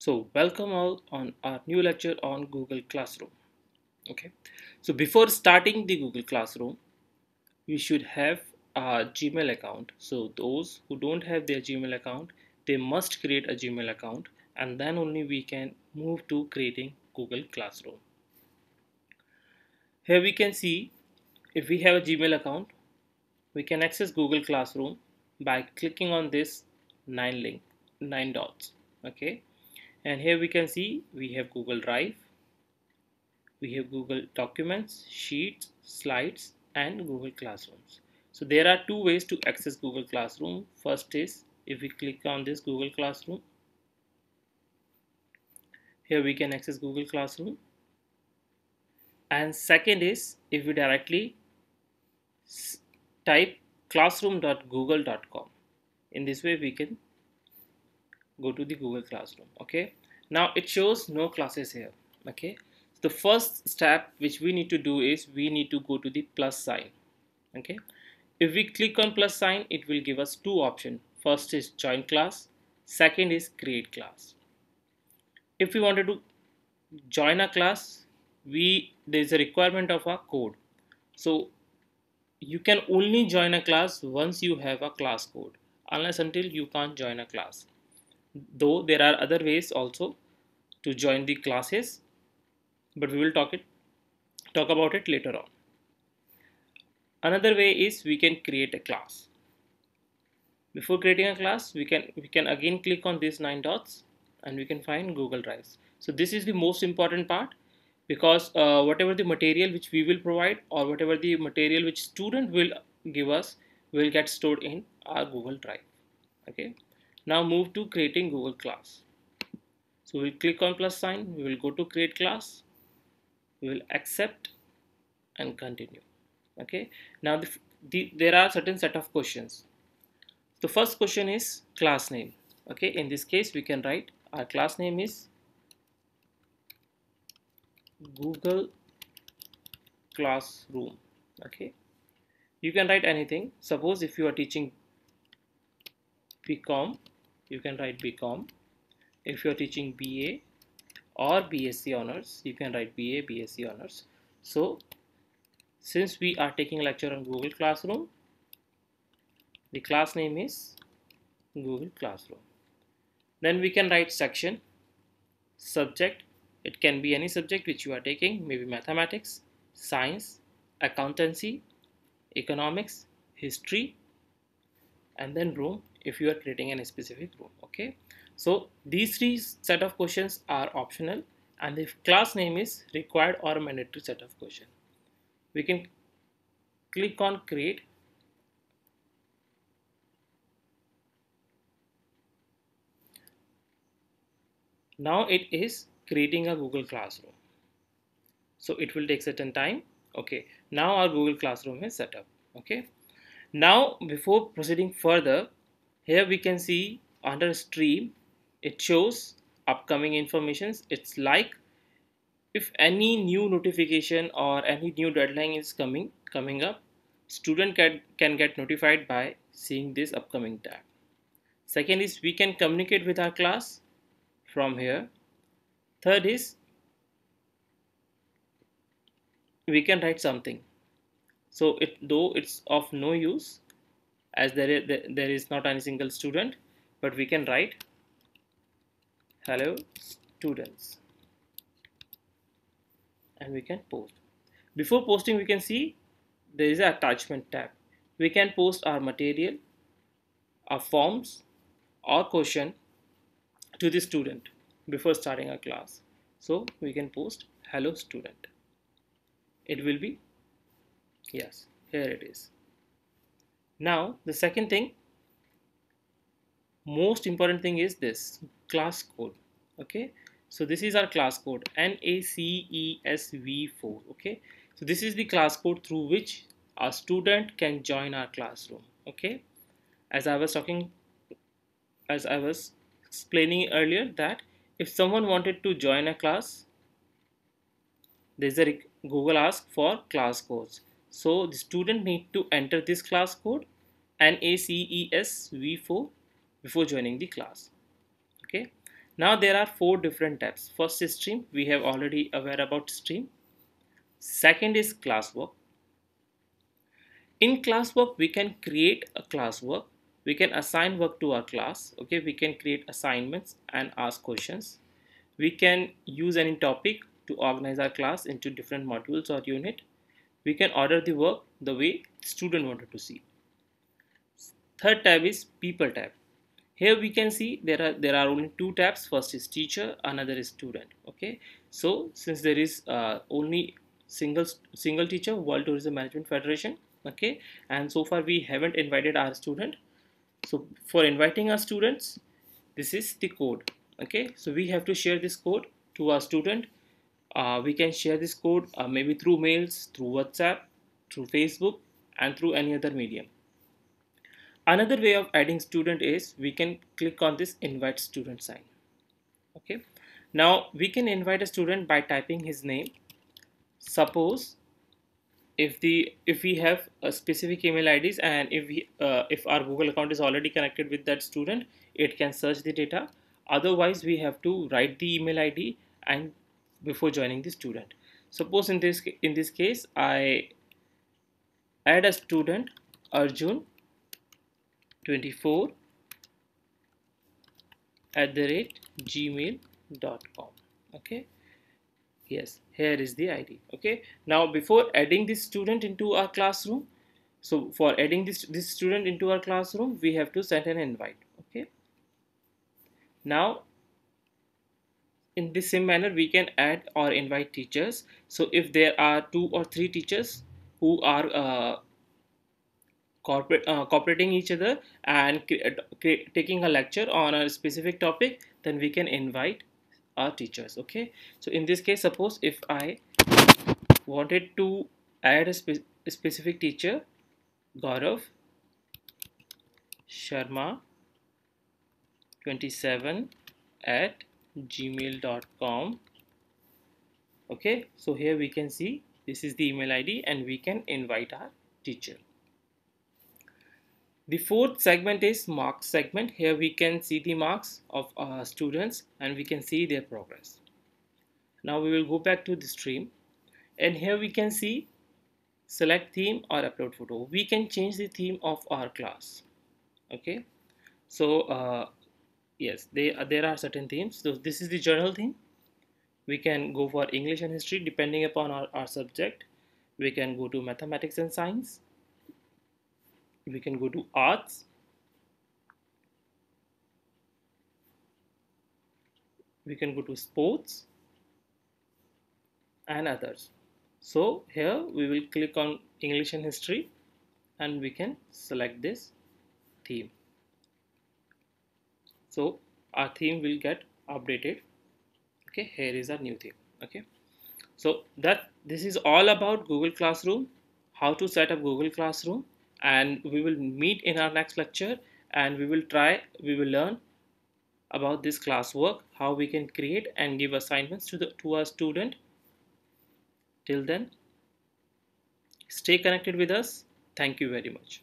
So welcome all on our new lecture on Google Classroom. Okay, so before starting the Google Classroom, we should have a Gmail account. So those who don't have their Gmail account, they must create a Gmail account, and then only we can move to creating Google Classroom. Here we can see if we have a Gmail account, we can access Google Classroom by clicking on this nine dots. Okay, and here we can see we have Google Drive, we have Google Documents, Sheets, Slides, and Google Classrooms. So there are two ways to access Google Classroom. First is if we click on this Google Classroom, here we can access Google Classroom. And second is if we directly type classroom.google.com. In this way we can go to the Google Classroom. Okay, now it shows no classes here. Okay, the first step which we need to do is we need to go to the plus sign. Okay, if we click on plus sign, it will give us two options. First is join class, second is create class. If we wanted to join a class, there is a requirement of a code. So you can only join a class once you have a class code, unless until you can't join a class. Though there are other ways also to join the classes, but we will talk about it later on. Another way is we can create a class. Before creating a class, we can again click on these nine dots and we can find Google Drive. So this is the most important part, because whatever the material which we will provide or whatever the material which student will give us will get stored in our Google Drive. Okay, now move to creating Google class. So we'll click on plus sign, we will go to create class, we will accept and continue. Okay, now there are certain set of questions. The first question is class name. Okay, in this case we can write our class name is Google Classroom. Okay, you can write anything. Suppose if you are teaching BCom, you can write BCom. If you are teaching BA or BSc honors, you can write BA, BSc honors. So since we are taking lecture on Google Classroom, the class name is Google Classroom. Then we can write section, subject. It can be any subject which you are taking, maybe mathematics, science, accountancy, economics, history, and then room if you are creating a specific room. Okay, so these three set of questions are optional, and the class name is required or mandatory set of question. We can click on create. Now it is creating a Google Classroom, so it will take certain time. Okay, now our Google Classroom is set up. Okay, now before proceeding further, here we can see under stream it shows upcoming informations. It's like if any new notification or any new deadline is coming up, student can get notified by seeing this upcoming tab. Second is we can communicate with our class from here. Third is we can write something. So though it's of no use as there is not any single student, but we can write hello students and we can post. Before posting, we can see there is an attachment tab. We can post our material, our forms or question to the student before starting a class. So we can post hello student. It will be, yes, here it is. Now the second thing, most important thing is this class code. Okay, so this is our class code NACESV4. Okay, so this is the class code through which a student can join our classroom. Okay, as I was explaining earlier, that if someone wanted to join a class, there's a Google ask for class codes. So the student need to enter this class code NACESV4 before joining the class. Okay, Now there are four different tabs. First is stream. We have already aware about stream. Second is classwork. In classwork, we can create a classwork. We can assign work to our class. Okay, we can create assignments and ask questions. We can use any topic to organize our class into different modules or unit. We can order the work the way student wanted to see. Third tab is people tab. Here we can see there are only two tabs. First is teacher, another is student. Okay, so since there is only single teacher, World Tourism Management Federation. Okay, and so far we haven't invited our student. So for inviting our students, this is the code. Okay, so we have to share this code to our student. We can share this code maybe through mails, through WhatsApp, through Facebook, and through any other medium. Another way of adding student is we can click on this invite student sign. Okay, now we can invite a student by typing his name. Suppose if we have a specific email IDs, and if our Google account is already connected with that student, it can search the data. Otherwise we have to write the email ID and before joining the student. Suppose in this case I add a student Arjun 24 @gmail.com. Okay, yes, here is the ID. Okay, now before adding this student into our classroom, so for adding this student into our classroom, we have to send an invite. Okay, now in the same manner we can add or invite teachers. So if there are 2 or 3 teachers who are cooperating each other and taking a lecture on a specific topic, then we can invite our teachers. Okay, so in this case, suppose if I wanted to add a specific teacher, Gaurav Sharma 27 @gmail.com. Okay, so here we can see this is the email ID and we can invite our teacher. The fourth segment is marks segment. Here we can see the marks of our students and we can see their progress. Now we will go back to the stream, and here we can see select theme or upload photo. We can change the theme of our class. Okay, so yes, there are certain themes. So this is the journal theme. We can go for English and history depending upon our subject. We can go to mathematics and science. We can go to arts. We can go to sports and others. So here we will click on English and history and we can select this theme. So our theme will get updated. Okay, here is our new theme. Okay, so this is all about Google Classroom, how to set up Google Classroom, and we will meet in our next lecture and we will learn about this classwork, how we can create and give assignments to our student. Till then, stay connected with us. Thank you very much.